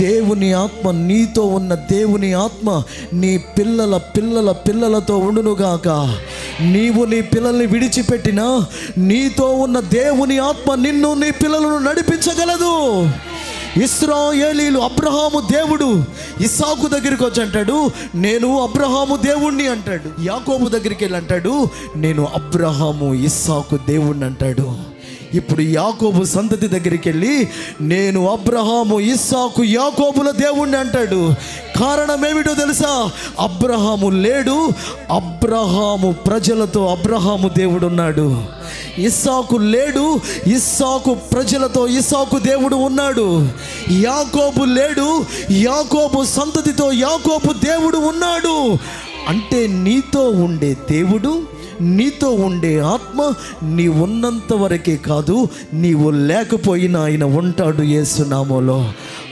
దేవుని ఆత్మ, నీతో ఉన్న దేవుని ఆత్మ నీ పిల్లల పిల్లల పిల్లలతో ఉండునుగాక. నీవు నీ పిల్లల్ని విడిచిపెట్టినా నీతో ఉన్న దేవుని ఆత్మ నిన్ను నీ పిల్లలను నడిపించగలదు. ఇశ్రాయేలీలు, అబ్రహాము దేవుడు ఇస్సాకు దగ్గరికి వచ్చి అంటాడు, నేను అబ్రహాము దేవుణ్ణి అంటాడు. యాకోబు దగ్గరికి వెళ్ళి అంటాడు, నేను అబ్రహాము ఇస్సాకు దేవుణ్ణి అంటాడు. ఇప్పుడు యాకోబు సంతతి దగ్గరికి వెళ్ళి నేను అబ్రహాము ఇస్సాకు యాకోబుల దేవుణ్ణి అంటాడు. కారణం ఏమిటో తెలుసా? అబ్రహాము లేడు, అబ్రహాము ప్రజలతో అబ్రహాము దేవుడు ఉన్నాడు. ఇస్సాకు లేడు, ఇస్సాకు ప్రజలతో ఇస్సాకు దేవుడు ఉన్నాడు. యాకోబు లేడు, యాకోబు సంతతితో యాకోబు దేవుడు ఉన్నాడు. అంటే నీతో ఉండే దేవుడు, నీతో ఉండే ఆత్మ నీ ఉన్నంత వరకే కాదు, నీవు లేకపోయినా ఆయన ఉంటాడు యేసు నామములో.